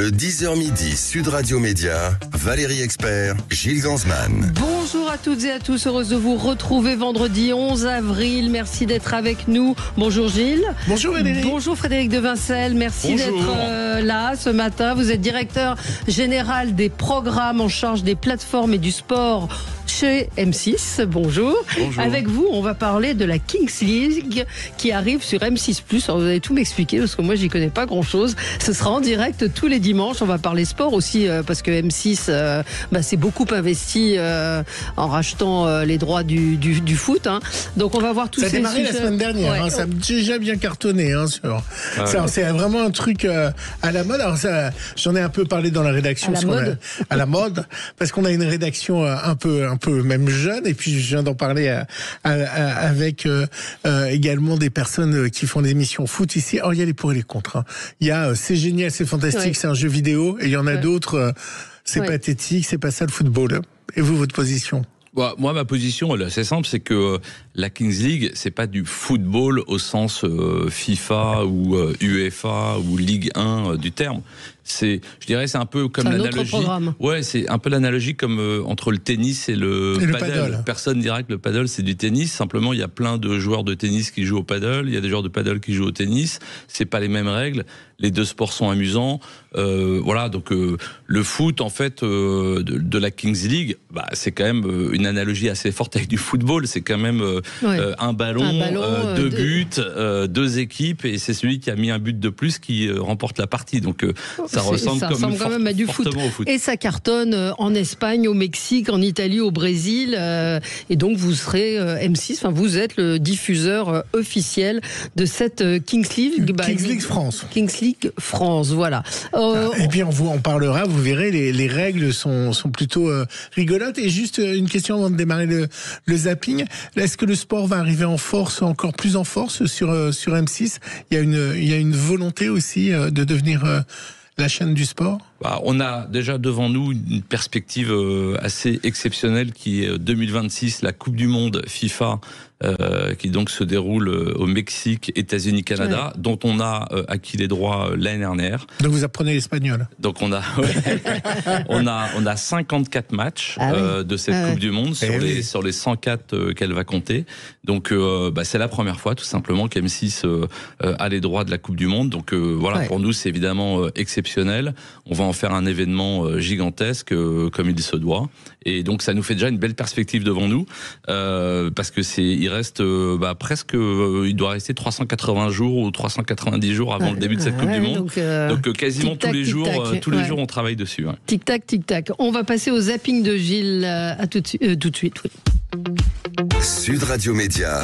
Le 10h midi, Sud Radio Média, Valérie Expert, Gilles Gansman. Bonjour à toutes et à tous, heureuse de vous retrouver vendredi 11 avril. Merci d'être avec nous. Bonjour Gilles. Bonjour Valérie. Bonjour Frédéric de Vincel. Merci d'être là ce matin. Vous êtes directeur général des programmes en charge des plateformes et du sport chez M6. Bonjour. Bonjour. Avec vous, on va parler de la Kings League qui arrive sur M6+. Alors, vous allez tout m'expliquer parce que moi, j'y connais pas grand-chose. Ce sera en direct tous les dimanches. On va parler sport aussi parce que M6 s'est beaucoup investi en rachetant les droits du foot. Hein. Donc, on va voir tous ces sujets. Ça a démarré la semaine dernière. Ouais. Ça a déjà bien cartonné. C'est vraiment un truc à la mode. Alors, j'en ai un peu parlé dans la rédaction. À la mode. Parce qu'on a une rédaction un peu même jeune, et puis je viens d'en parler avec également des personnes qui font des émissions foot ici. Alors il y a les pour et les contre. Hein. Il y a c'est génial, c'est fantastique, c'est un jeu vidéo, et il y en a d'autres, c'est pathétique, c'est pas ça le football. Et vous, votre position? Moi, ma position, elle est assez simple, c'est que la Kings League, c'est pas du football au sens FIFA ou UEFA ou Ligue 1 du terme. Je dirais, c'est un peu comme l'analogie. Ouais, c'est un peu l'analogie comme entre le tennis et le paddle. Personne dira que le paddle c'est du tennis. Simplement, il y a plein de joueurs de tennis qui jouent au paddle. Il y a des joueurs de paddle qui jouent au tennis. C'est pas les mêmes règles. Les deux sports sont amusants. Donc le foot, en fait, de la Kings League, c'est quand même une analogie assez forte avec du football. C'est quand même un ballon, deux buts, deux équipes, et c'est celui qui a mis un but de plus qui remporte la partie. Donc ça ressemble quand même à du foot. Et ça cartonne en Espagne, au Mexique, en Italie, au Brésil. Et donc vous serez M6, vous êtes le diffuseur officiel de cette Kings League. Kings League France. Kings League France, voilà. Et puis on vous en parlera, vous verrez, les règles sont plutôt rigolotes. Et juste une question avant de démarrer le zapping. Est-ce que le sport va arriver en force, encore plus en force sur M6 ? Il y a une volonté aussi de devenir la chaîne du sport ? On a déjà devant nous une perspective assez exceptionnelle qui est 2026, la Coupe du Monde FIFA, qui donc se déroule au Mexique, États-Unis, Canada, dont on a acquis les droits l'année dernière. Donc vous apprenez l'espagnol. Donc on a 54 matchs de cette Coupe du Monde sur les 104 qu'elle va compter. Donc c'est la première fois tout simplement qu'M6 a les droits de la Coupe du Monde. Donc pour nous c'est évidemment exceptionnel. On va en faire un événement gigantesque comme il se doit. Et donc ça nous fait déjà une belle perspective devant nous parce que il reste presque, il doit rester 380 jours ou 390 jours avant le début de cette Coupe du Monde. Donc quasiment tous les jours on travaille dessus. Ouais. Tic tac, tic tac. On va passer au zapping de Gilles tout de suite. Oui. Sud Radio Média,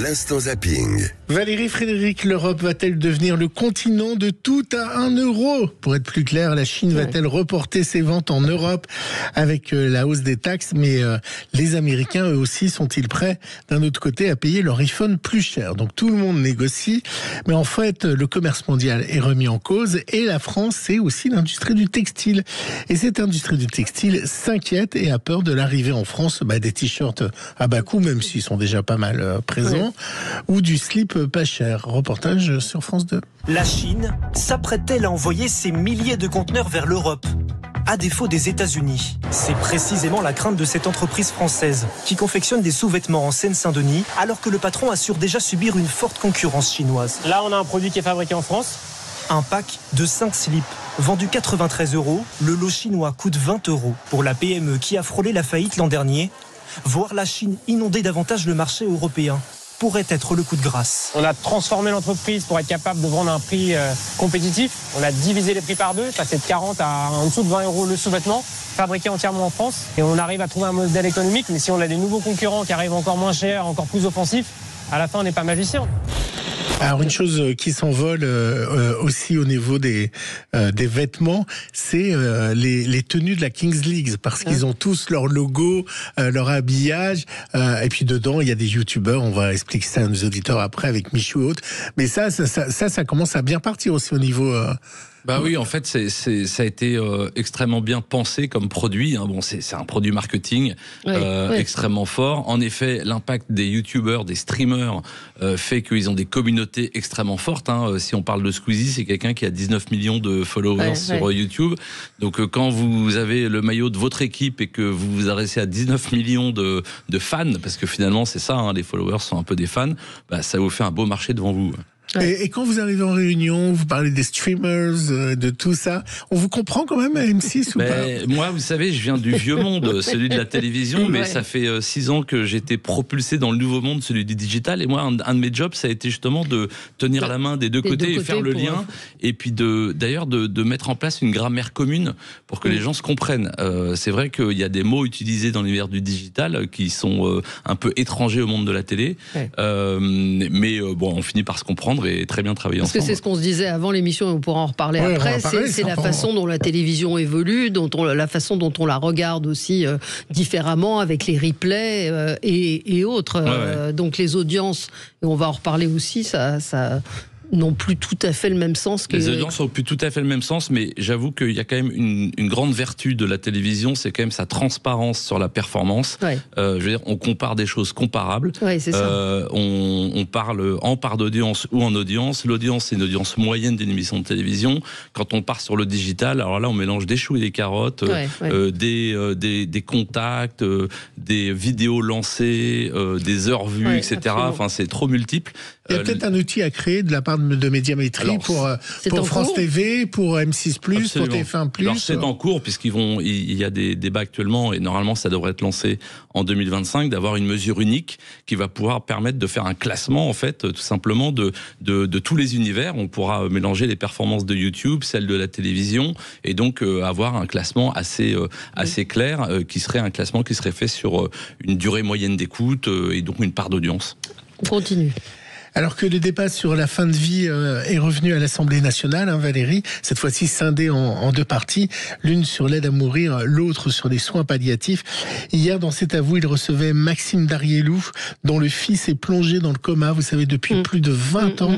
l'instant zapping. Valérie Frédéric, l'Europe va-t-elle devenir le continent de tout à 1 euro ? Pour être plus clair, la Chine va-t-elle reporter ses ventes en Europe avec la hausse des taxes ? Mais les Américains, eux aussi, sont-ils prêts, d'un autre côté, à payer leur iPhone plus cher ? Donc tout le monde négocie, mais en fait, le commerce mondial est remis en cause, et la France, c'est aussi l'industrie du textile. Et cette industrie du textile s'inquiète et a peur de l'arrivée en France des t-shirts à bas coût, même s'ils sont déjà pas mal présents, ou du slip pas cher. Reportage sur France 2. La Chine s'apprête-t-elle à envoyer ses milliers de conteneurs vers l'Europe, à défaut des États-Unis? C'est précisément la crainte de cette entreprise française qui confectionne des sous-vêtements en Seine-Saint-Denis, alors que le patron assure déjà subir une forte concurrence chinoise. Là, on a un produit qui est fabriqué en France. Un pack de 5 slips, vendu 93 €, le lot chinois coûte 20 €. Pour la PME qui a frôlé la faillite l'an dernier, voir la Chine inonder davantage le marché européen pourrait être le coup de grâce. On a transformé l'entreprise pour être capable de vendre à un prix compétitif. On a divisé les prix par deux, passé de 40 à en dessous de 20 € le sous-vêtement, fabriqué entièrement en France. Et on arrive à trouver un modèle économique, mais si on a des nouveaux concurrents qui arrivent encore moins chers, encore plus offensifs, à la fin on n'est pas magicien. Alors une chose qui s'envole aussi au niveau des vêtements, c'est les tenues de la Kings League, parce qu'ils ont tous leur logo, leur habillage, et puis dedans il y a des youtubeurs, on va expliquer ça à nos auditeurs après avec Michou et autres, mais ça commence à bien partir aussi au niveau Bah oui, en fait, ça a été extrêmement bien pensé comme produit. Bon, c'est un produit marketing extrêmement fort. En effet, l'impact des youtubeurs, des streamers fait qu'ils ont des communautés extrêmement fortes. Si on parle de Squeezie, c'est quelqu'un qui a 19 millions de followers sur YouTube. Donc quand vous avez le maillot de votre équipe et que vous vous adressez à 19 millions de fans, parce que finalement c'est ça, les followers sont un peu des fans, ça vous fait un beau marché devant vous. Et quand vous arrivez en réunion, vous parlez des streamers, de tout ça, on vous comprend quand même à M6 ou pas? Moi, vous savez, je viens du vieux monde, celui de la télévision, mais ça fait 6 ans que j'étais propulsé dans le nouveau monde, celui du digital. Et moi, un de mes jobs, ça a été justement de tenir la main des deux côtés et faire le lien. Et puis d'ailleurs de mettre en place une grammaire commune pour que les gens se comprennent. C'est vrai qu'il y a des mots utilisés dans l'univers du digital qui sont un peu étrangers au monde de la télé. Mais on finit par se comprendre et très bien travailler ensemble. Parce que c'est ce qu'on se disait avant l'émission et on pourra en reparler après. C'est la façon dont la télévision évolue, la façon dont on la regarde aussi différemment avec les replays et autres. Donc les audiences, et on va en reparler aussi, ça n'ont plus tout à fait le même sens que... Les audiences n'ont plus tout à fait le même sens, mais j'avoue qu'il y a quand même une grande vertu de la télévision, c'est quand même sa transparence sur la performance. Je veux dire, on compare des choses comparables. C'est ça. On parle en part d'audience ou en audience. L'audience, c'est une audience moyenne d'une émission de télévision. Quand on part sur le digital, alors là, on mélange des choux et des carottes, des contacts, des vidéos lancées, des heures vues, etc. Absolument. Enfin, c'est trop multiple. Il y a peut-être un outil à créer de la part de Médiamétrie pour France TV, pour M6+, pour TF1+. Alors c'est en cours il y a des débats actuellement et normalement ça devrait être lancé en 2025 d'avoir une mesure unique qui va pouvoir permettre de faire un classement en fait tout simplement de tous les univers. On pourra mélanger les performances de YouTube, celles de la télévision et donc avoir un classement assez clair qui serait un classement qui serait fait sur une durée moyenne d'écoute et donc une part d'audience. On continue. Alors que le débat sur la fin de vie est revenu à l'Assemblée nationale, Valérie, cette fois-ci scindé en deux parties, l'une sur l'aide à mourir, l'autre sur les soins palliatifs. Hier, dans cet avou, il recevait Maxime Darielou, dont le fils est plongé dans le coma, vous savez, depuis plus de 20 ans.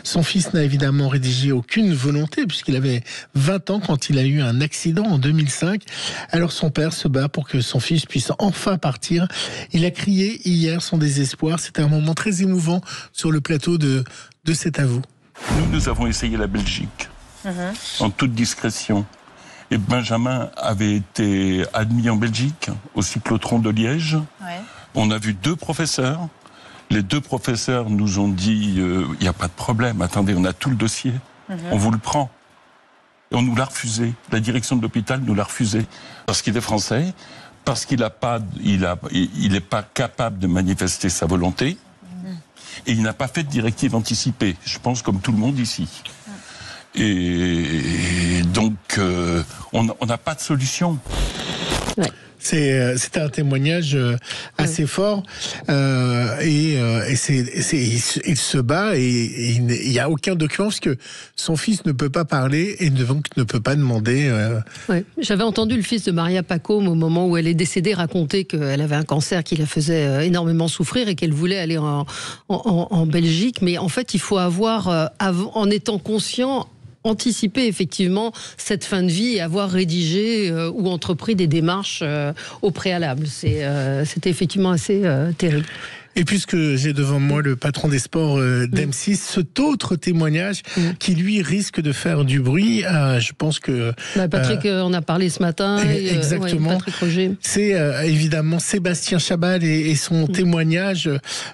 Son fils n'a évidemment rédigé aucune volonté, puisqu'il avait 20 ans quand il a eu un accident en 2005. Alors son père se bat pour que son fils puisse enfin partir. Il a crié hier son désespoir. C'était un moment très émouvant sur le plateau de cet avou. Nous avons essayé la Belgique, en toute discrétion. Et Benjamin avait été admis en Belgique, au cyclotron de Liège. On a vu 2 professeurs. Les 2 professeurs nous ont dit, il n'y a pas de problème, attendez, on a tout le dossier, on vous le prend. Et on nous l'a refusé. La direction de l'hôpital nous l'a refusé. Parce qu'il est français, parce qu'il n'est pas capable de manifester sa volonté. Et il n'a pas fait de directive anticipée, je pense comme tout le monde ici. Et donc, on n'a pas de solution. C'était un témoignage assez fort et il se bat et il n'y a aucun document parce que son fils ne peut pas parler et donc ne peut pas demander. J'avais entendu le fils de Maria Pacôme au moment où elle est décédée raconter qu'elle avait un cancer qui la faisait énormément souffrir et qu'elle voulait aller en Belgique. Mais en fait, il faut avoir, en étant conscient, anticiper effectivement cette fin de vie et avoir rédigé ou entrepris des démarches au préalable. C'était effectivement assez terrible. Et puisque j'ai devant moi le patron des sports d'M6, cet autre témoignage qui lui risque de faire du bruit, je pense que... Patrick, on a parlé ce matin. Exactement. Patrick Roger. C'est évidemment Sébastien Chabal et son témoignage.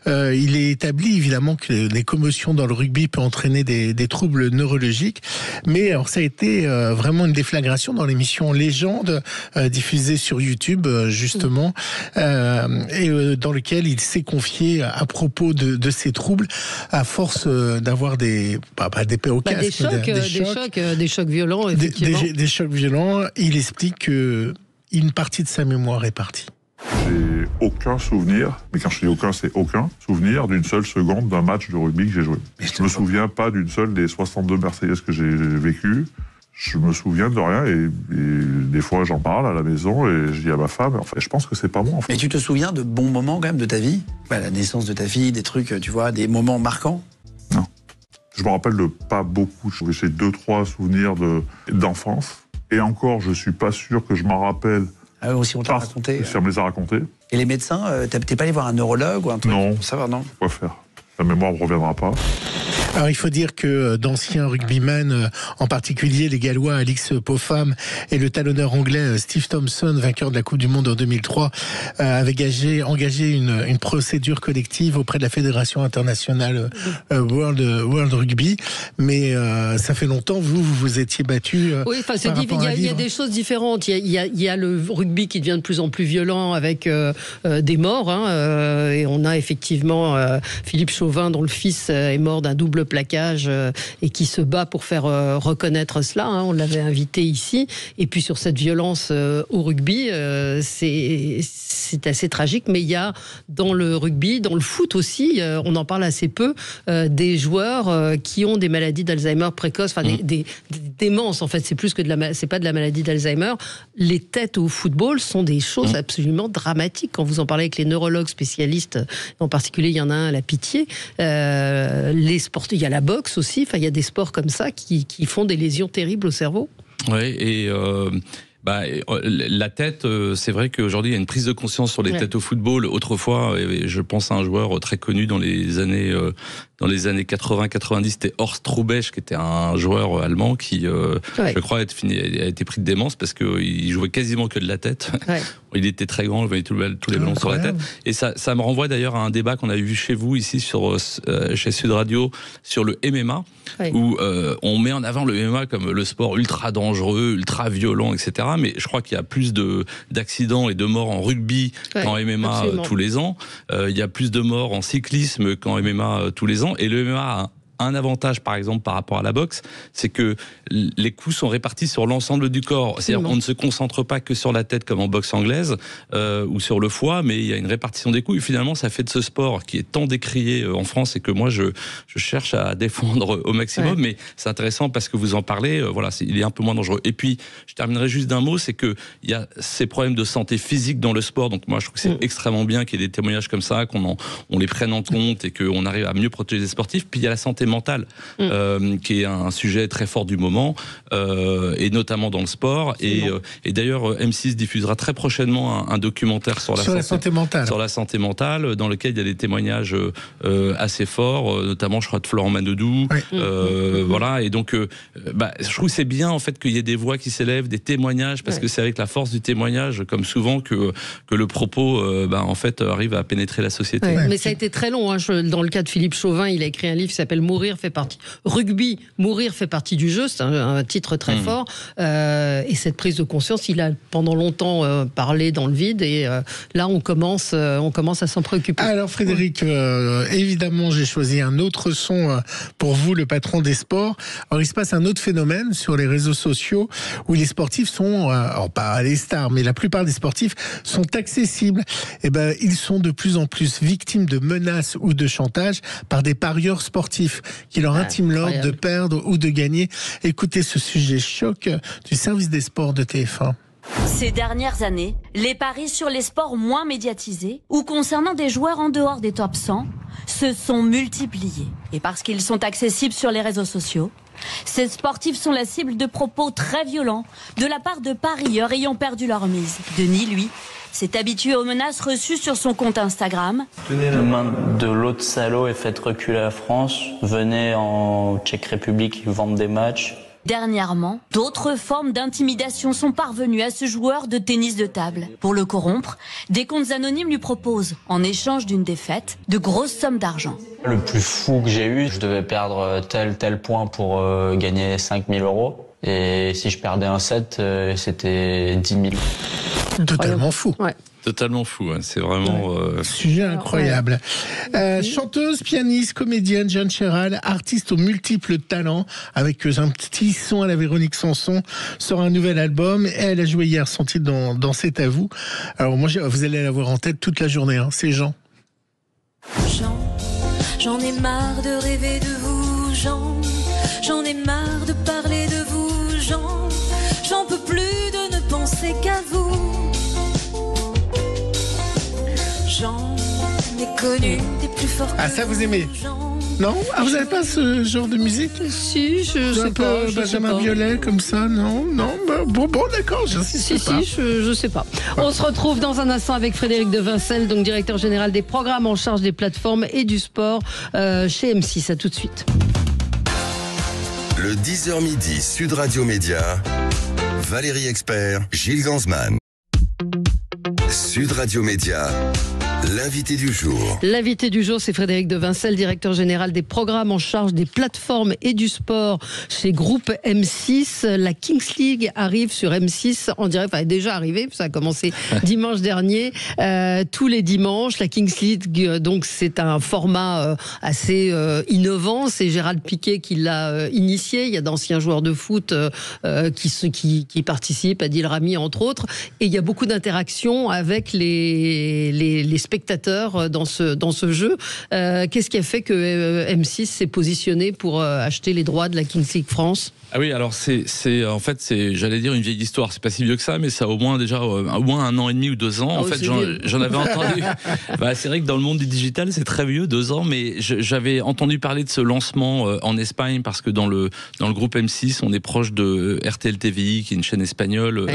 Il est établi évidemment que les commotions dans le rugby peuvent entraîner des troubles neurologiques. Mais alors, ça a été vraiment une déflagration dans l'émission Légende, diffusée sur YouTube justement, et dans lequel il s'est confié à propos de ces troubles, à force d'avoir des chocs violents, effectivement. Des chocs violents. Il explique que une partie de sa mémoire est partie. J'ai aucun souvenir, mais quand je dis aucun, c'est aucun souvenir d'une seule seconde d'un match de rugby que j'ai joué. Je me souviens pas d'une seule des 62 Marseillaises que j'ai vécues. Je me souviens de rien et des fois j'en parle à la maison et je dis à ma femme, en fait, je pense que c'est pas moi en fait. Mais tu te souviens de bons moments quand même de ta vie ? La naissance de ta fille, des trucs, tu vois, des moments marquants ? Non. Je me rappelle de pas beaucoup. J'ai 2-3 souvenirs d'enfance. Et encore, je suis pas sûr que je m'en rappelle. Ah oui, si on t'a raconté. Si on me les a racontés. Et les médecins, t'es pas allé voir un neurologue ou un truc? Non. Ça va, non? Quoi faire? La mémoire ne reviendra pas. Alors il faut dire que d'anciens rugbymen, en particulier les Gallois Alix Popham et le talonneur anglais Steve Thompson, vainqueur de la Coupe du Monde en 2003, avaient engagé une procédure collective auprès de la Fédération internationale World Rugby. Mais ça fait longtemps, vous étiez battu. Oui, enfin il y a des choses différentes. Il y a le rugby qui devient de plus en plus violent avec des morts. Et on a effectivement Philippe Chauvin, dont le fils est mort d'un double plaquage et qui se bat pour faire reconnaître cela. On l'avait invité ici. Et puis sur cette violence au rugby, c'est assez tragique. Mais il y a dans le rugby, dans le foot aussi, on en parle assez peu, des joueurs qui ont des maladies d'Alzheimer précoces, enfin des démences en fait. C'est plus que c'est pas de la maladie d'Alzheimer. Les têtes au football sont des choses absolument dramatiques. Quand vous en parlez avec les neurologues spécialistes, en particulier il y en a un à la Pitié, les sports, il y a la boxe aussi, enfin il y a des sports comme ça qui font des lésions terribles au cerveau. Oui, et la tête, c'est vrai qu'aujourd'hui il y a une prise de conscience sur les têtes au football. Autrefois, je pense à un joueur très connu dans les années 80-90, c'était Horst Hrubesch, qui était un joueur allemand qui, je crois, a été pris de démence parce qu'il jouait quasiment que de la tête. Ouais. Il était très grand, il avait tous les ballons sur la tête. Et ça me renvoie d'ailleurs à un débat qu'on a vu chez vous, ici, chez Sud Radio, sur le MMA, où on met en avant le MMA comme le sport ultra dangereux, ultra violent, etc. Mais je crois qu'il y a plus d'accidents et de morts en rugby qu'en MMA tous les ans. Il y a plus de morts en cyclisme qu'en MMA tous les ans. Et le MMA a un avantage, par exemple, par rapport à la boxe, c'est que les coups sont répartis sur l'ensemble du corps. C'est-à-dire qu'on ne se concentre pas que sur la tête comme en boxe anglaise ou sur le foie, mais il y a une répartition des coups. Et finalement, ça fait de ce sport qui est tant décrié en France et que moi, je cherche à défendre au maximum. Mais c'est intéressant parce que vous en parlez. Il est un peu moins dangereux. Et puis, je terminerai juste d'un mot, c'est que il y a ces problèmes de santé physique dans le sport. Donc moi, je trouve que c'est extrêmement bien qu'il y ait des témoignages comme ça, qu'on les prenne en compte et qu'on arrive à mieux protéger les sportifs. Puis il y a la santé mentale, qui est un sujet très fort du moment, et notamment dans le sport. Et d'ailleurs, M6 diffusera très prochainement un documentaire sur la santé mentale, dans lequel il y a des témoignages assez forts, notamment, je crois, de Florent Manodou. Voilà. Et donc, je trouve que c'est bien en fait qu'il y ait des voix qui s'élèvent, des témoignages, parce que c'est avec la force du témoignage, comme souvent, que le propos, en fait, arrive à pénétrer la société. Mais ça a été très long. Dans le cas de Philippe Chauvin, il a écrit un livre qui s'appelle Rugby, mourir fait partie du jeu, c'est un titre très fort. Et cette prise de conscience, il a pendant longtemps parlé dans le vide, et là on commence à s'en préoccuper. Alors Frédéric, évidemment j'ai choisi un autre son pour vous, le patron des sports. Alors il se passe un autre phénomène sur les réseaux sociaux où les sportifs sont, pas les stars, mais la plupart des sportifs sont accessibles. Et ils sont de plus en plus victimes de menaces ou de chantage par des parieurs sportifs qui leur intiment l'ordre de perdre ou de gagner. Écoutez ce sujet choc du service des sports de TF1. Ces dernières années, les paris sur les sports moins médiatisés ou concernant des joueurs en dehors des top 100 se sont multipliés. Et parce qu'ils sont accessibles sur les réseaux sociaux, ces sportifs sont la cible de propos très violents de la part de parieurs ayant perdu leur mise. Denis, lui, s'est habitué aux menaces reçues sur son compte Instagram. Tenez la main de l'autre salaud et faites reculer la France. Venez en Tchèque République vendre des matchs. Dernièrement, d'autres formes d'intimidation sont parvenues à ce joueur de tennis de table. Pour le corrompre, des comptes anonymes lui proposent, en échange d'une défaite, de grosses sommes d'argent. Le plus fou que j'ai eu, je devais perdre tel point pour gagner 5 000 €. Et si je perdais un set, c'était 10 000. Totalement fou. Ouais. Totalement fou, c'est vraiment... Sujet incroyable. Chanteuse, pianiste, comédienne, Jeanne Chéral, artiste aux multiples talents, avec un petit son à la Véronique Sanson, sort un nouvel album. Elle a joué hier son titre dans C'est à vous. Alors moi, vous allez l'avoir en tête toute la journée, c'est Jean. J'en ai marre de rêver de vous, Jean. J'en ai marre de parler de vous, Jean. J'en peux plus de ne penser qu'à vous. J'en ai connu des plus forts. Ah, ça vous aimez? Non? Ah, vous n'avez pas ce genre de musique? Si, je sais pas. Benjamin Biolay, comme ça, non? Non? Bon, d'accord, j'insiste pas. Je sais pas. On se retrouve dans un instant avec Frédéric de Vincel, donc directeur général des programmes en charge des plateformes et du sport chez M6. À tout de suite. Le 10h midi, Sud Radio Média, Valérie Expert, Gilles Gansman. Sud Radio Média, l'invité du jour. L'invité du jour, c'est Frédéric de Vincel, directeur général des programmes en charge des plateformes et du sport chez Groupe M6. La Kings League arrive sur M6 en direct, enfin, est déjà arrivé, ça a commencé dimanche dernier, tous les dimanches. La Kings League, donc, c'est un format assez innovant. C'est Gérald Piquet qui l'a initié. Il y a d'anciens joueurs de foot qui participent, Adil Rami entre autres. Et il y a beaucoup d'interactions avec les spectateurs dans ce jeu. Qu'est-ce qui a fait que M6 s'est positionné pour acheter les droits de la Kings League France ? Ah oui, alors c'est j'allais dire une vieille histoire, c'est pas si vieux que ça, mais ça a au moins 1 an et demi ou 2 ans. En fait, j'en avais entendu. C'est vrai que dans le monde du digital, c'est très vieux, 2 ans, mais j'avais entendu parler de ce lancement en Espagne parce que dans le groupe M6, on est proche de RTL TVI, qui est une chaîne espagnole,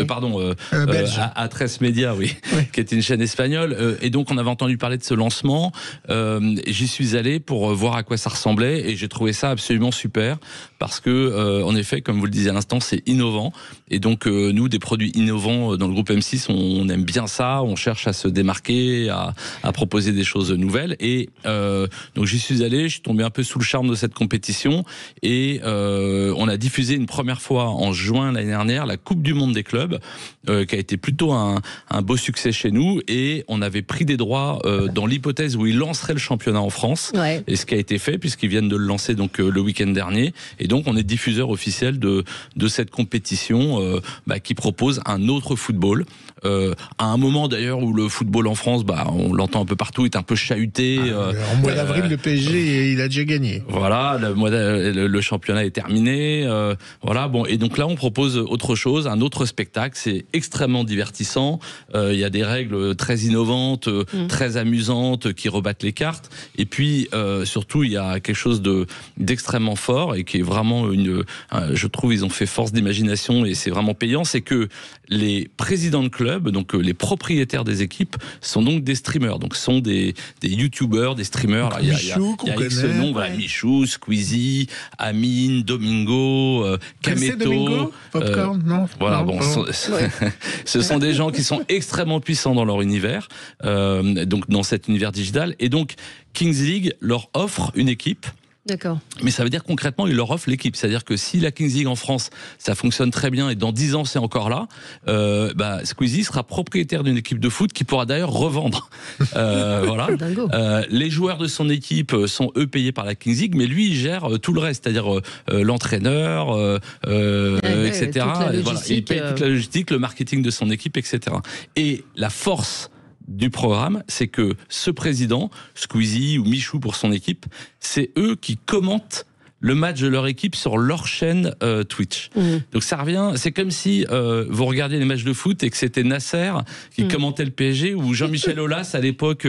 A13 Media, oui, qui est une chaîne espagnole, et donc on avait entendu parler de ce lancement. J'y suis allé pour voir à quoi ça ressemblait, et j'ai trouvé ça absolument super parce que en effet, comme vous le disiez à l'instant, c'est innovant. Et donc, nous, des produits innovants dans le groupe M6, on aime bien ça. On cherche à se démarquer, à proposer des choses nouvelles. Et donc, j'y suis allé. Je suis tombé un peu sous le charme de cette compétition. Et on a diffusé une première fois en juin l'année dernière la Coupe du Monde des clubs, qui a été plutôt un beau succès chez nous. Et on avait pris des droits dans l'hypothèse où ils lanceraient le championnat en France. Ouais. Et ce qui a été fait, puisqu'ils viennent de le lancer donc le week-end dernier. Et donc, on est diffuseur officiel de cette compétition qui propose un autre football. À un moment d'ailleurs où le football en France, on l'entend un peu partout, est un peu chahuté. En mois d'avril, le PSG, il a déjà gagné. Voilà, le championnat est terminé. Voilà, bon, et donc là, on propose autre chose, un autre spectacle. C'est extrêmement divertissant. Il y a des règles très innovantes, très amusantes, qui rebattent les cartes. Et puis, surtout, il y a quelque chose d'extrêmement fort et qui est vraiment je trouve ils ont fait force d'imagination et c'est vraiment payant, c'est que les présidents de clubs, donc les propriétaires des équipes, sont donc des streamers, donc sont des youtubeurs, des streamers. Alors, Michou, il y a X noms, voilà, Michou, Squeezie, Amine, Domingo, Kameto. Popcorn, non. Voilà, bon, ce sont des gens qui sont extrêmement puissants dans leur univers, donc dans cet univers digital, et donc Kings League leur offre une équipe. D'accord. Mais ça veut dire concrètement, il leur offre l'équipe. C'est-à-dire que si la Kings League en France, ça fonctionne très bien et dans 10 ans c'est encore là, Squeezie sera propriétaire d'une équipe de foot qui pourra d'ailleurs revendre. Voilà. Les joueurs de son équipe sont eux payés par la Kings League, mais lui il gère tout le reste, c'est-à-dire l'entraîneur, etc. Voilà. Il paye toute la logistique, le marketing de son équipe, etc. Et la force du programme, c'est que ce président, Squeezie ou Michou pour son équipe, c'est eux qui commentent le match de leur équipe sur leur chaîne Twitch. Donc ça revient, c'est comme si vous regardiez les matchs de foot et que c'était Nasser qui commentait le PSG ou Jean-Michel Aulas à l'époque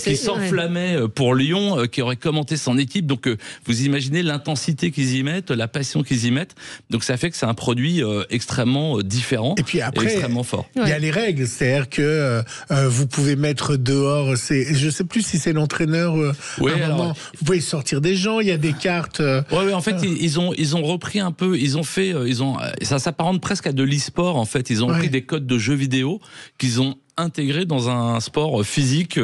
qui s'enflammait pour Lyon, qui aurait commenté son équipe. Donc vous imaginez l'intensité qu'ils y mettent, la passion qu'ils y mettent. Donc ça fait que c'est un produit extrêmement différent et puis après, extrêmement fort. Il y a les règles, c'est-à-dire que vous pouvez mettre dehors, je sais plus si c'est l'entraîneur, vous pouvez sortir des gens, il y a des cartes... Ouais, en fait, ils ont repris un peu, ça s'apparente presque à de l'e-sport, en fait. Ils ont repris des codes de jeux vidéo qu'ils ont intégré dans un sport physique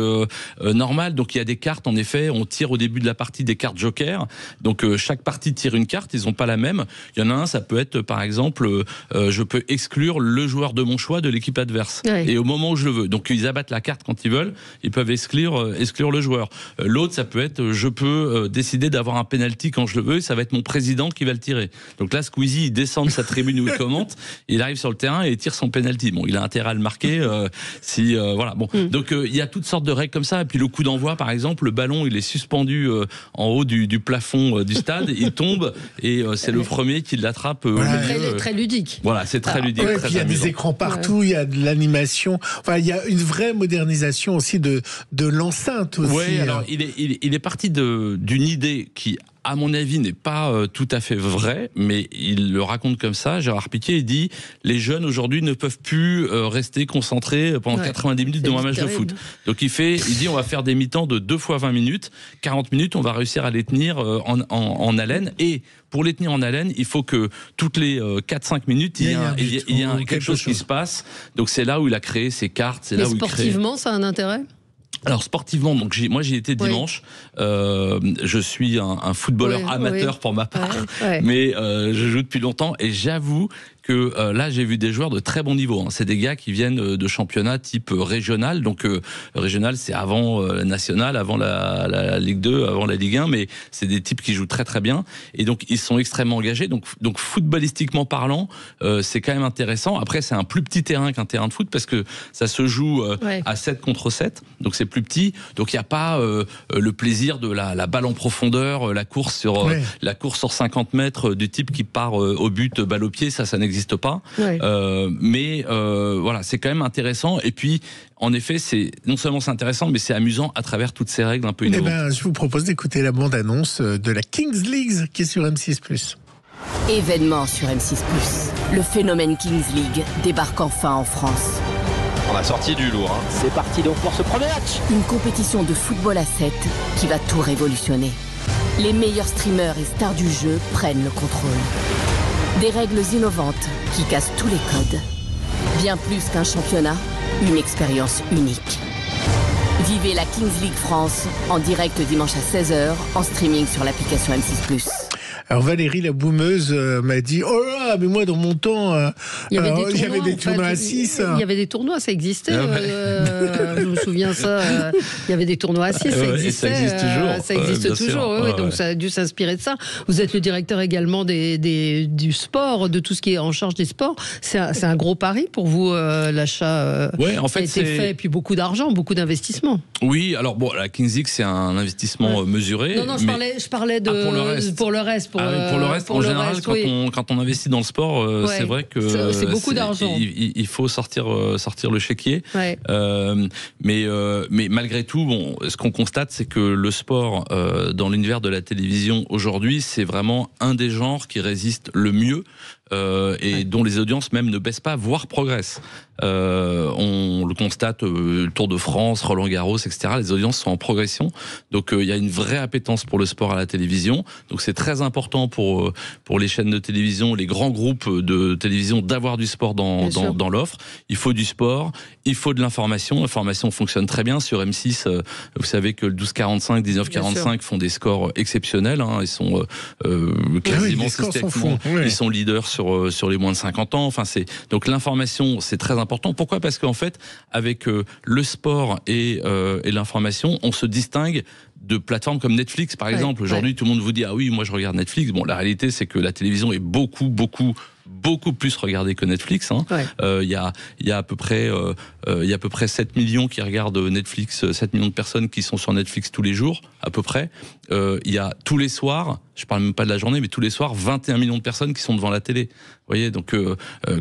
normal. Donc il y a des cartes, en effet, on tire au début de la partie des cartes joker. Donc chaque partie tire une carte, ils n'ont pas la même. Il y en a un, ça peut être par exemple, je peux exclure le joueur de mon choix de l'équipe adverse. Et au moment où je le veux. Donc ils abattent la carte quand ils veulent, ils peuvent exclure le joueur. L'autre, ça peut être, je peux décider d'avoir un penalty quand je le veux, et ça va être mon président qui va le tirer. Donc là, Squeezie, il descend de sa tribune où il commente, il arrive sur le terrain et il tire son penalty. Bon, il a intérêt à le marquer. Voilà. Bon. Donc il y a toutes sortes de règles comme ça. Et puis le coup d'envoi, par exemple, le ballon il est suspendu en haut du plafond du stade, il tombe et c'est le premier qui l'attrape. Très ludique. Voilà, c'est très ludique. Très il y a des écrans partout, il y a de l'animation. Enfin, il y a une vraie modernisation aussi de l'enceinte aussi. Oui, alors il est parti d'une idée qui, à mon avis, n'est pas tout à fait vrai, mais il le raconte comme ça. Gérard Piquet, il dit les jeunes aujourd'hui ne peuvent plus rester concentrés pendant 90 minutes devant un match de foot. Donc il dit on va faire des mi-temps de 2 fois 20 minutes, 40 minutes, on va réussir à les tenir en haleine. Et pour les tenir en haleine, il faut que toutes les 4-5 minutes, il y a quelque chose qui se passe. Donc c'est là où il a créé ses cartes. C'est là où sportivement, ça a un intérêt ? Alors sportivement, donc moi j'y étais dimanche. Je suis un footballeur amateur pour ma part, mais je joue depuis longtemps et j'avoue que là j'ai vu des joueurs de très bon niveau. C'est des gars qui viennent de championnats type régional. Donc régional, c'est avant la nationale, avant la Ligue 2, avant la Ligue 1, mais c'est des types qui jouent très très bien. Et donc ils sont extrêmement engagés. Donc footballistiquement parlant, c'est quand même intéressant. Après c'est un plus petit terrain qu'un terrain de foot parce que ça se joue à 7 contre 7. Donc c'est plus petit. Donc il n'y a pas le plaisir de la balle en profondeur, la course sur 50 mètres du type qui part au but, balle au pied. Ça n'existe pas. Mais voilà, c'est quand même intéressant. Et puis, en effet, non seulement c'est intéressant, mais c'est amusant à travers toutes ces règles un peu innovantes. Je vous propose d'écouter la bande-annonce de la Kings League qui est sur M6+. Événement sur M6+. Le phénomène Kings League débarque enfin en France. On a sorti du lourd. C'est parti donc pour ce premier match. Une compétition de football à 7 qui va tout révolutionner. Les meilleurs streamers et stars du jeu prennent le contrôle. Des règles innovantes qui cassent tous les codes. Bien plus qu'un championnat, une expérience unique. Vivez la Kings League France en direct dimanche à 16h en streaming sur l'application M6+. Alors Valérie, la boumeuse, m'a dit « Oh là, mais moi dans mon temps, il y avait des tournois à 6. » Il y avait des tournois, ça existait. Je me souviens ça. Il y avait des tournois à 6, ça existait. Ça existe toujours. Ça existe toujours, donc ça a dû s'inspirer de ça. Vous êtes le directeur également du sport, de tout ce qui est en charge des sports. C'est un gros pari pour vous, l'achat en fait, qui a été fait, et puis beaucoup d'argent, beaucoup d'investissement. Oui, alors bon, la Kings League, c'est un investissement mesuré. Non, je parlais pour le reste. Pour le reste, en général, quand on investit dans le sport, c'est vrai que c'est beaucoup d'argent. Il faut sortir le chéquier. Mais malgré tout, ce qu'on constate, c'est que le sport dans l'univers de la télévision aujourd'hui, c'est vraiment un des genres qui résiste le mieux. Et dont les audiences même ne baissent pas, voire progressent. On le constate, le Tour de France, Roland Garros, etc. Les audiences sont en progression. Donc il y a une vraie appétence pour le sport à la télévision. Donc c'est très important pour les chaînes de télévision, les grands groupes de télévision d'avoir du sport dans l'offre. Il faut du sport, il faut de l'information. L'information fonctionne très bien sur M6. Vous savez que le 12-45, 19-45 font des scores exceptionnels. Ils sont quasiment systématiquement, ils sont leaders sur les moins de 50 ans. Donc l'information, c'est très important. Pourquoi ? Parce qu'en fait, avec le sport et l'information, on se distingue de plateformes comme Netflix, par exemple. Aujourd'hui, tout le monde vous dit « Ah oui, moi je regarde Netflix ». Bon, la réalité, c'est que la télévision est beaucoup plus regardée que Netflix. Il y a à peu près 7 millions qui regardent Netflix, 7 millions de personnes qui sont sur Netflix tous les jours, à peu près. Il y a tous les soirs, je parle même pas de la journée, mais tous les soirs, 21 millions de personnes qui sont devant la télé. Vous voyez, donc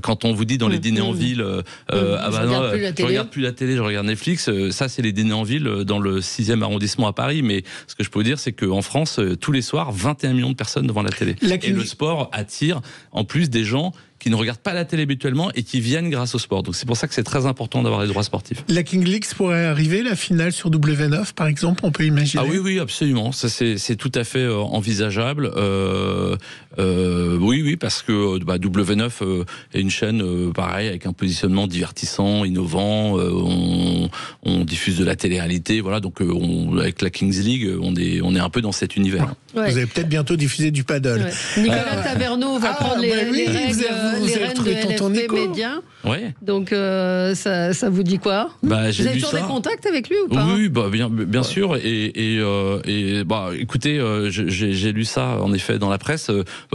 quand on vous dit dans les dîners en ville, je regarde plus la télé, je regarde Netflix, ça c'est les dîners en ville dans le 6e arrondissement à Paris, mais ce que je peux vous dire, c'est qu'en France, tous les soirs, 21 millions de personnes devant la télé. Et le sport attire en plus des gens qui ne regardent pas la télé habituellement et qui viennent grâce au sport. Donc c'est pour ça que c'est très important d'avoir les droits sportifs. La King League pourrait arriver, la finale sur W9 par exemple, on peut imaginer. Ah oui, absolument. Ça c'est tout à fait envisageable. Oui, parce que W9 est une chaîne pareil avec un positionnement divertissant, innovant. On diffuse de la télé-réalité, voilà. Donc avec la Kings League, on est un peu dans cet univers. Vous allez peut-être bientôt diffuser du paddle. Nicolas Taverneau va prendre les règles. vous avez retrouvé tonton Nico. Média. Ouais. Donc ça vous dit quoi? Bah, vous j'ai avez lu toujours ça. des contacts avec lui ou pas? Oui, bah, bien sûr. Et bah, écoutez, j'ai lu ça en effet dans la presse.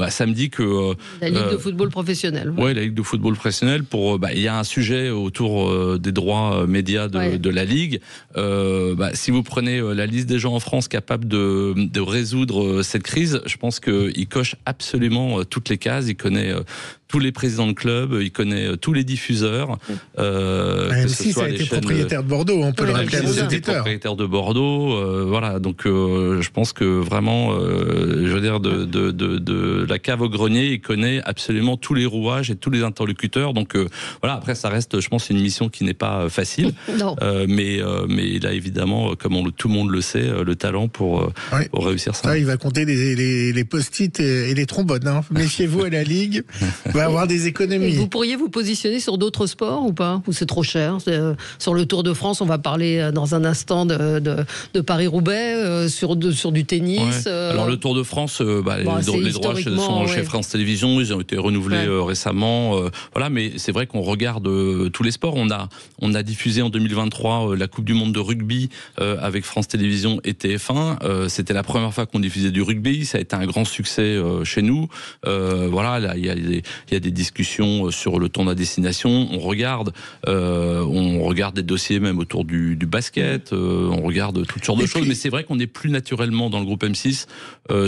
Ça me dit que la Ligue de football professionnel. Ouais, la Ligue de football professionnel. Il y a un sujet autour des droits médias de la Ligue. Si vous prenez la liste des gens en France capables de résoudre cette crise, je pense qu'il coche absolument toutes les cases. Il connaît tous les présidents de club, il connaît tous les diffuseurs. Même si ça a été propriétaire de Bordeaux, on peut le rappeler à nos auditeurs. Propriétaire de Bordeaux, voilà. Donc je pense que vraiment, je veux dire, de la cave au grenier, il connaît absolument tous les rouages et tous les interlocuteurs. Donc voilà. Après, ça reste, je pense, une mission qui n'est pas facile. Non. Mais il a évidemment, comme tout le monde le sait, le talent pour réussir ça. Il va compter les post-it et les trombones. Hein. Méfiez-vous à la Ligue. Va avoir des économies. Et vous pourriez vous positionner sur d'autres sports ou pas? Ou c'est trop cher? Sur le Tour de France, on va parler dans un instant de Paris-Roubaix, sur du tennis. Ouais. Alors le Tour de France, les droits sont chez France Télévisions, ils ont été renouvelés récemment. Voilà, mais c'est vrai qu'on regarde tous les sports. On a diffusé en 2023 la Coupe du Monde de rugby avec France Télévisions et TF1. C'était la première fois qu'on diffusait du rugby. Ça a été un grand succès chez nous. Voilà, là, il y a des discussions sur le tournoi à destination. On regarde des dossiers même autour du basket. On regarde toutes sortes de choses. Mais c'est vrai qu'on est plus naturellement dans le groupe M6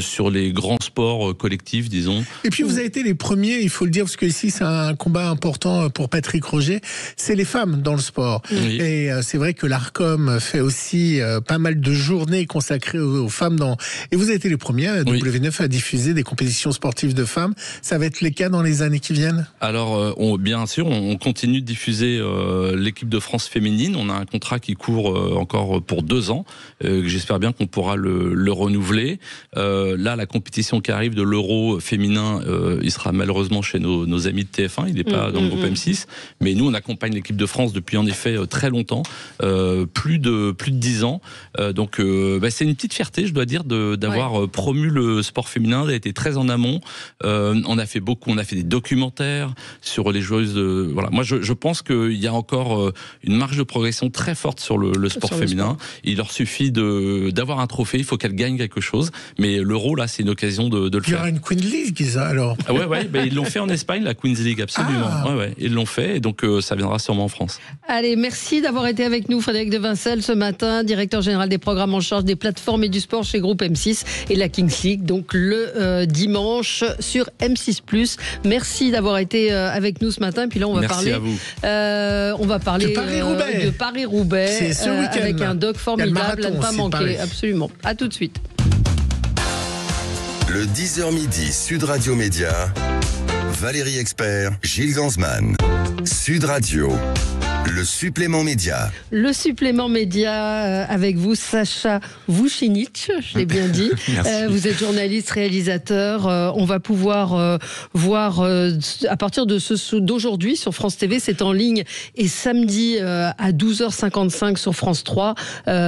sur les grands sports collectifs, disons. Et puis vous avez été les premiers, il faut le dire, parce que ici c'est un combat important pour Patrick Roger. C'est les femmes dans le sport. Oui. Et c'est vrai que l'Arcom fait aussi pas mal de journées consacrées aux femmes Et vous avez été les premiers, W9, à diffuser des compétitions sportives de femmes. Ça va être le cas dans les années qui viennent? Alors, bien sûr, on continue de diffuser l'équipe de France féminine. On a un contrat qui court encore pour 2 ans. J'espère bien qu'on pourra le renouveler. Là, la compétition qui arrive de l'Euro féminin, il sera malheureusement chez nos amis de TF1. Il n'est pas dans le groupe M6. Mais nous, on accompagne l'équipe de France depuis en effet très longtemps, plus de 10 ans. Donc, c'est une petite fierté, je dois dire, d'avoir promu le sport féminin, d'avoir été très en amont. On a fait des documentaires sur les joueuses de... Voilà. Moi, je pense qu'il y a encore une marge de progression très forte sur le sport féminin. Il leur suffit d'avoir un trophée, il faut qu'elles gagnent quelque chose. Mais l'Euro, là, c'est une occasion de le faire. Il y aura une Queen's League, ça, alors? Ils l'ont fait en Espagne, la Queen's League, absolument. Ils l'ont fait, et donc ça viendra sûrement en France. Allez, merci d'avoir été avec nous, Frédéric Devincel, ce matin, directeur général des programmes en charge des plateformes et du sport chez Groupe M6 et la Kings League, donc le dimanche sur M6+. Merci d'avoir été avec nous ce matin. Et puis là, on va parler de Paris-Roubaix. C'est ce week-end. Avec un doc formidable à ne pas manquer. Absolument. À tout de suite. Le 10h midi, Sud Radio Média. Valérie Expert, Gilles Gansman. Sud Radio. Le supplément média. Le supplément média avec vous, Sacha Vucinic, je l'ai bien dit. Vous êtes journaliste, réalisateur. On va pouvoir voir à partir d'aujourd'hui sur France TV, c'est en ligne, et samedi à 12h55 sur France 3,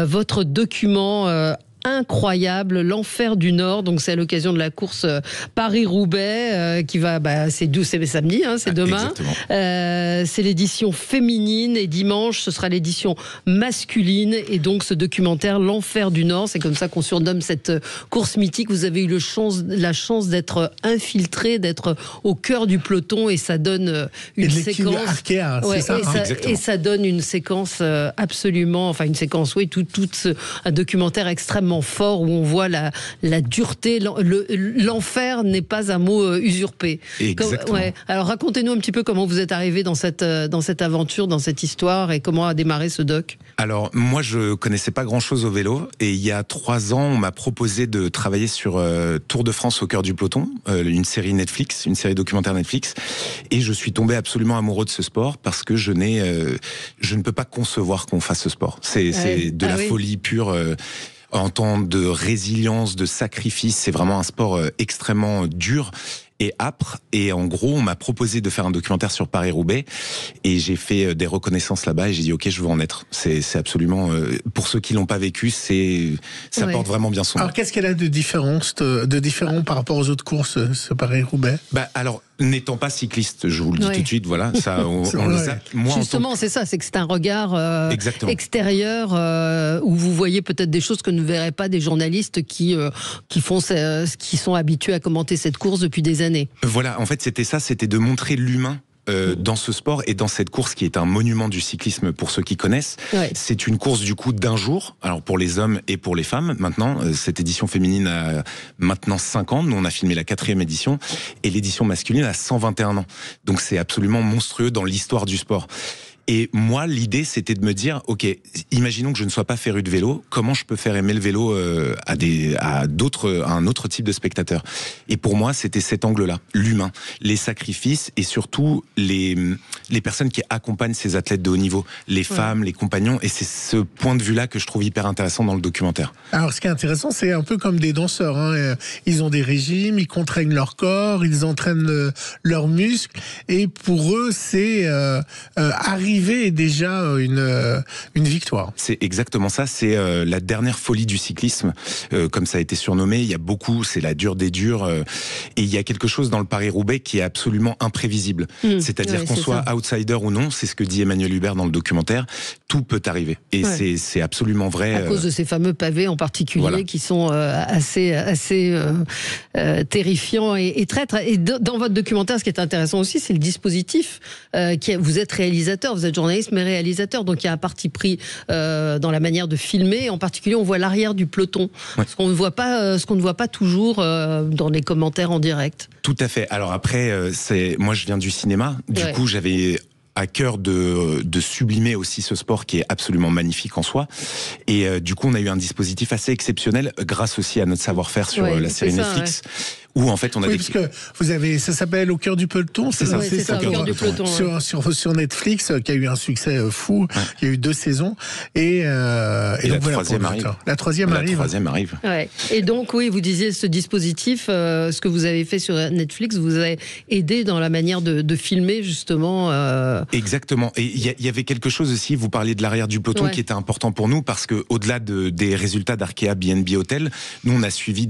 votre document incroyable, l'enfer du Nord. Donc c'est à l'occasion de la course Paris-Roubaix qui va, c'est samedi, c'est demain. C'est l'édition féminine, et dimanche ce sera l'édition masculine. Et donc ce documentaire, l'enfer du Nord, c'est comme ça qu'on surnomme cette course mythique. Vous avez eu la chance d'être infiltré, d'être au cœur du peloton, et ça donne une séquence. Et ça donne une séquence absolument, une séquence, un documentaire extrêmement fort où on voit la dureté, l'enfer n'est pas un mot usurpé. Exactement. Alors racontez-nous un petit peu comment vous êtes arrivé dans cette aventure, dans cette histoire, et comment a démarré ce doc. Alors moi je connaissais pas grand-chose au vélo, et il y a 3 ans on m'a proposé de travailler sur Tour de France au cœur du peloton, une série documentaire Netflix, et je suis tombé absolument amoureux de ce sport parce que je ne peux pas concevoir qu'on fasse ce sport. C'est de la folie pure. En temps de résilience, de sacrifice, c'est vraiment un sport extrêmement dur et âpre. Et en gros, on m'a proposé de faire un documentaire sur Paris-Roubaix, et j'ai fait des reconnaissances là-bas, et j'ai dit ok, je veux en être. C'est absolument, pour ceux qui l'ont pas vécu, ça porte vraiment bien son nom. Alors qu'est-ce qu'elle a de différent par rapport aux autres courses, ce Paris-Roubaix? Alors N'étant pas cycliste, je vous le dis tout de suite, voilà, ça, on le zappe. Moi, justement, c'est ça, c'est que c'est un regard extérieur où vous voyez peut-être des choses que ne verraient pas des journalistes qui sont habitués à commenter cette course depuis des années. Voilà, en fait, c'était de montrer l'humain. Dans ce sport et dans cette course qui est un monument du cyclisme pour ceux qui connaissent. C'est une course du coup d'un jour, alors pour les hommes et pour les femmes. Maintenant, cette édition féminine a maintenant 5 ans, nous on a filmé la 4e édition, et l'édition masculine a 121 ans. Donc c'est absolument monstrueux dans l'histoire du sport. Et moi, l'idée, c'était de me dire, ok, imaginons que je ne sois pas féru de vélo, comment je peux faire aimer le vélo à un autre type de spectateur. Et pour moi, c'était cet angle-là, l'humain, les sacrifices et surtout les personnes qui accompagnent ces athlètes de haut niveau, les femmes, les compagnons. Et c'est ce point de vue-là que je trouve hyper intéressant dans le documentaire. Alors, ce qui est intéressant, c'est un peu comme des danseurs. Hein. Ils ont des régimes, ils contraignent leur corps, ils entraînent leurs muscles. Et pour eux, c'est arriver est déjà une victoire. C'est exactement ça, c'est la dernière folie du cyclisme, comme ça a été surnommé. Il y a beaucoup, c'est la dure des durs, et il y a quelque chose dans le Paris-Roubaix qui est absolument imprévisible. C'est-à-dire qu'on soit outsider ou non, c'est ce que dit Emmanuel Hubert dans le documentaire, tout peut arriver. Et c'est absolument vrai. À cause de ces fameux pavés en particulier qui sont assez terrifiants et traîtres. Et dans votre documentaire, ce qui est intéressant aussi, c'est le dispositif. Vous êtes réalisateur, vous êtes journaliste mais réalisateur, donc il y a un parti pris dans la manière de filmer. En particulier, on voit l'arrière du peloton, ce qu'on ne voit pas toujours dans les commentaires en direct. Tout à fait. Alors après, moi je viens du cinéma, du coup j'avais à cœur de sublimer aussi ce sport qui est absolument magnifique en soi. Et du coup, on a eu un dispositif assez exceptionnel grâce aussi à notre savoir-faire sur la série Netflix. Où en fait on a parce que vous avez, ça s'appelle Au cœur du peloton, c'est ça, Au cœur du peloton, sur Netflix, qui a eu un succès fou. Il y a eu 2 saisons et donc la troisième arrive. La troisième arrive. Ouais. Et donc vous disiez ce dispositif, ce que vous avez fait sur Netflix, vous a aidé dans la manière de filmer justement. Exactement. Et il y avait quelque chose aussi. Vous parliez de l'arrière du peloton qui était important pour nous parce que au-delà des résultats d'Arkea BNB Hotel, nous on a suivi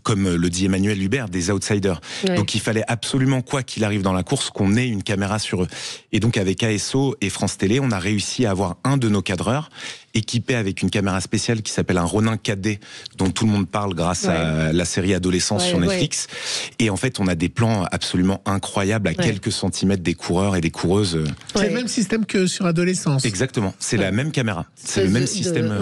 comme le dit Emmanuel Hubert, des outsiders. Donc il fallait absolument, quoi qu'il arrive dans la course, qu'on ait une caméra sur eux. Et donc avec ASO et France Télé, on a réussi à avoir un de nos cadreurs équipé avec une caméra spéciale qui s'appelle un Ronin 4D, dont tout le monde parle grâce à la série Adolescence sur Netflix. Et en fait, on a des plans absolument incroyables à quelques centimètres des coureurs et des coureuses. C'est le même système que sur Adolescence. Exactement. C'est la même caméra. C'est le même système.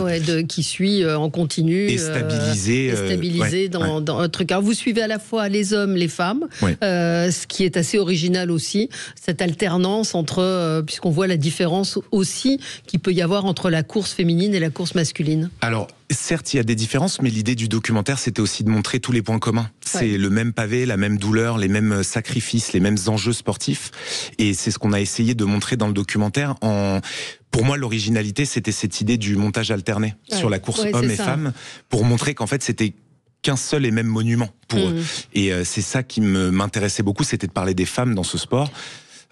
Qui suit en continu. Et stabilisé. Dans un truc. Alors, vous suivez à la fois les hommes, les femmes, ce qui est assez original aussi, cette alternance entre, puisqu'on voit la différence aussi qu'il peut y avoir entre la course féminine et la course masculine. Alors, certes, il y a des différences, mais l'idée du documentaire, c'était aussi de montrer tous les points communs. C'est le même pavé, la même douleur, les mêmes sacrifices, les mêmes enjeux sportifs. Et c'est ce qu'on a essayé de montrer dans le documentaire. Pour moi, l'originalité, c'était cette idée du montage alterné sur la course hommes et femmes, pour montrer qu'en fait, c'était qu'un seul et même monument pour eux. Et c'est ça qui m'intéressait beaucoup, c'était de parler des femmes dans ce sport.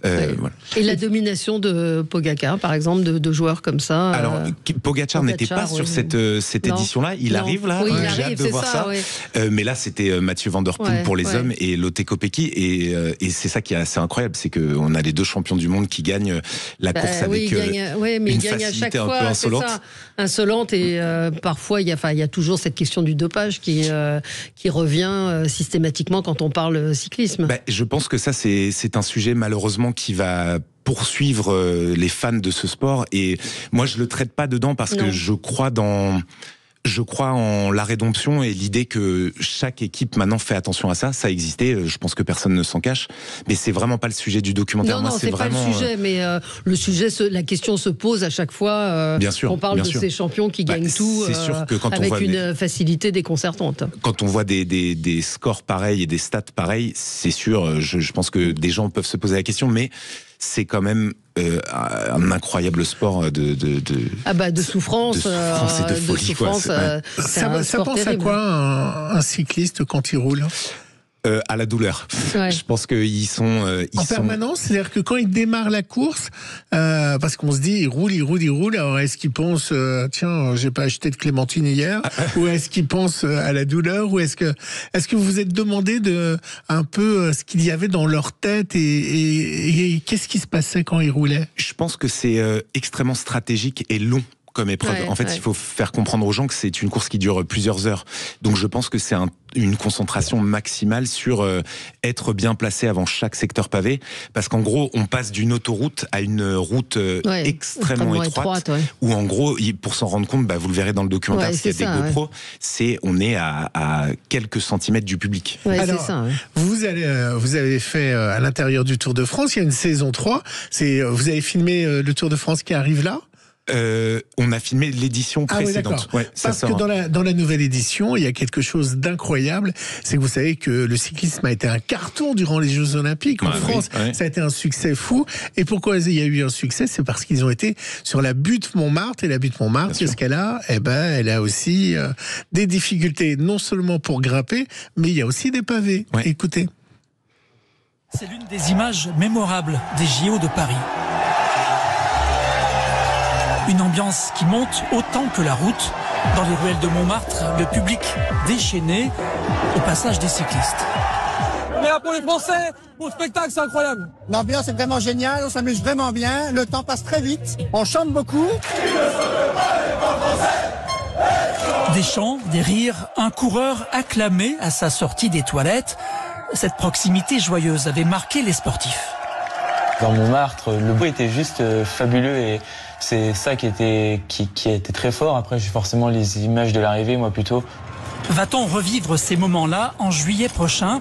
Voilà. Et la domination de Pogacar, par exemple, de joueurs comme ça. Alors, Pogacar n'était pas sur cette édition-là. Il arrive là. J'ai hâte de voir ça. Mais là, c'était Mathieu Van Der Poel pour les hommes et Lotte Kopecky. Et c'est ça qui est assez incroyable, c'est qu'on a les 2 champions du monde qui gagnent la course avec une facilité un peu insolente. Insolente et parfois il y a toujours cette question du dopage qui revient systématiquement quand on parle cyclisme. Je pense que ça c'est un sujet malheureusement qui va poursuivre les fans de ce sport, et moi je le traite pas dedans parce que je crois en la rédemption et l'idée que chaque équipe maintenant fait attention à ça. Ça existait, je pense que personne ne s'en cache, mais c'est vraiment pas le sujet du documentaire. Non, c'est vraiment pas le sujet, mais la question se pose à chaque fois. Bien sûr, on parle de ces champions qui gagnent tout sûr que quand avec une facilité déconcertante. Quand on voit des scores pareils et des stats pareils, c'est sûr, je pense que des gens peuvent se poser la question, mais c'est quand même un incroyable sport de souffrance et de folie. Ça pense à quoi un cycliste quand il roule ? À la douleur. Ouais. Je pense qu'ils sont... en permanence, c'est-à-dire que quand ils démarrent la course, parce qu'on se dit, ils roulent, alors est-ce qu'ils pensent, tiens, j'ai pas acheté de clémentine hier, ou est-ce qu'ils pensent à la douleur, ou est-ce que vous vous êtes demandé un peu ce qu'il y avait dans leur tête et qu'est-ce qui se passait quand ils roulaient? Je pense que c'est extrêmement stratégique et long comme épreuve. En fait, il faut faire comprendre aux gens que c'est une course qui dure plusieurs heures. Donc je pense que c'est une concentration maximale sur être bien placé avant chaque secteur pavé, parce qu'en gros, on passe d'une autoroute à une route extrêmement étroite, où en gros, pour s'en rendre compte, vous le verrez dans le documentaire, parce qu'il y a des GoPro, on est à quelques centimètres du public. Ouais, alors, vous avez fait à l'intérieur du Tour de France, il y a une saison 3, vous avez filmé le Tour de France qui arrive là? On a filmé l'édition précédente. Parce que dans la nouvelle édition, il y a quelque chose d'incroyable. C'est que vous savez que le cyclisme a été un carton durant les Jeux Olympiques en France. Ça a été un succès fou. Et pourquoi il y a eu un succès? C'est parce qu'ils ont été sur la butte Montmartre. Et la butte Montmartre, qu'est-ce qu'elle a? Elle a aussi des difficultés, non seulement pour grimper, mais il y a aussi des pavés. Écoutez. C'est l'une des images mémorables des JO de Paris. Une ambiance qui monte autant que la route. Dans les ruelles de Montmartre, le public déchaîné au passage des cyclistes. On est là pour les Français, pour le spectacle, c'est incroyable. L'ambiance est vraiment géniale, on s'amuse vraiment bien, le temps passe très vite, on chante beaucoup. Des chants, des rires, un coureur acclamé à sa sortie des toilettes. Cette proximité joyeuse avait marqué les sportifs. Dans Montmartre, le bruit était juste fabuleux et c'est ça qui a été très fort. Après, j'ai forcément les images de l'arrivée, moi plutôt. Va-t-on revivre ces moments-là en juillet prochain?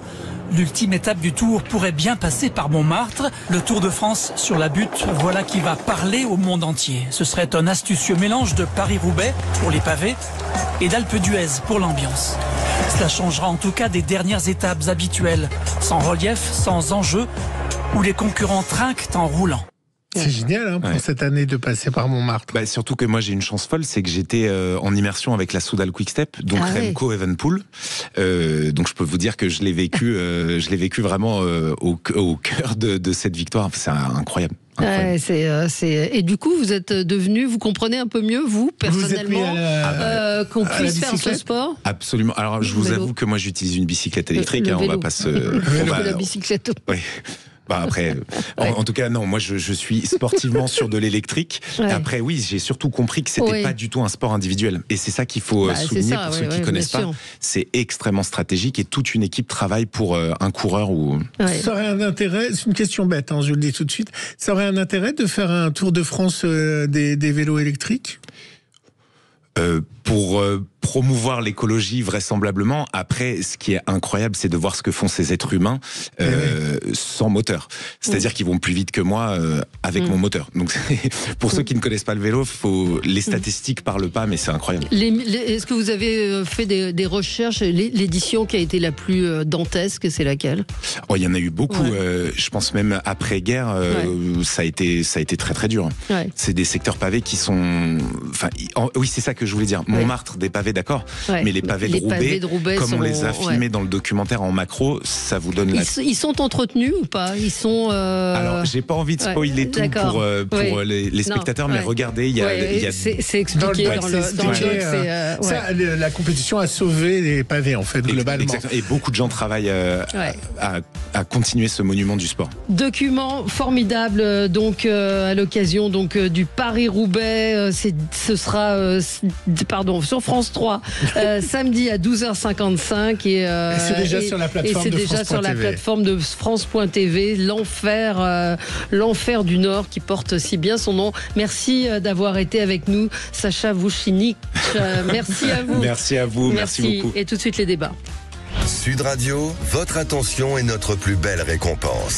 L'ultime étape du Tour pourrait bien passer par Montmartre. Le Tour de France sur la butte, voilà qui va parler au monde entier. Ce serait un astucieux mélange de Paris-Roubaix pour les pavés et d'Alpe d'Huez pour l'ambiance. Cela changera en tout cas des dernières étapes habituelles, sans relief, sans enjeu, où les concurrents trinquent en roulant. C'est génial pour cette année de passer par Montmartre. Surtout que moi j'ai une chance folle, c'est que j'étais en immersion avec la Soudal Quick-Step, donc Remco Evenepoel. Donc je peux vous dire que je l'ai vécu vraiment au cœur de cette victoire. C'est incroyable. Et du coup, vous comprenez un peu mieux, vous, personnellement, qu'on puisse faire ce sport? Absolument. Alors, je vous avoue que moi, j'utilise une bicyclette électrique. On va pas se... La bicyclette. Oui. Après, en tout cas, non, moi je suis sportivement sur de l'électrique. Après, oui, j'ai surtout compris que c'était pas du tout un sport individuel. Et c'est ça qu'il faut souligner pour ceux qui connaissent pas. C'est extrêmement stratégique et toute une équipe travaille pour un coureur ou. Ça aurait un intérêt, c'est une question bête, je le dis tout de suite, ça aurait un intérêt de faire un Tour de France des vélos électriques? Pour promouvoir l'écologie vraisemblablement. Après, ce qui est incroyable, c'est de voir ce que font ces êtres humains sans moteur. C'est-à-dire qu'ils vont plus vite que moi avec mon moteur. Donc, pour ceux qui ne connaissent pas le vélo, les statistiques parlent pas, mais c'est incroyable. Est-ce que vous avez fait des recherches? L'édition qui a été la plus dantesque, c'est laquelle? Il y en a eu beaucoup. Je pense même après-guerre, ça a été très très dur. C'est des secteurs pavés qui sont... oui, c'est ça que je voulais dire. Montmartre, des pavés, d'accord, mais les pavés de Roubaix, comme on les a filmés dans le documentaire en macro, ça vous donne Ils sont entretenus ou pas? Ils sont... Alors, j'ai pas envie de spoiler tout pour les spectateurs, mais regardez, il y a... C'est expliqué dans le doc. La compétition a sauvé les pavés, en fait, globalement. Exactement. Et beaucoup de gens travaillent à continuer ce monument du sport. Document formidable, donc, à l'occasion du Paris-Roubaix. Ce sera... sur France 3, samedi à 12h55 et c'est déjà sur la plateforme de France.tv, l'enfer du Nord qui porte si bien son nom. Merci d'avoir été avec nous, Sacha Vucinic. Merci à vous. Merci à vous, merci beaucoup. Et tout de suite les débats. Sud Radio, votre attention est notre plus belle récompense.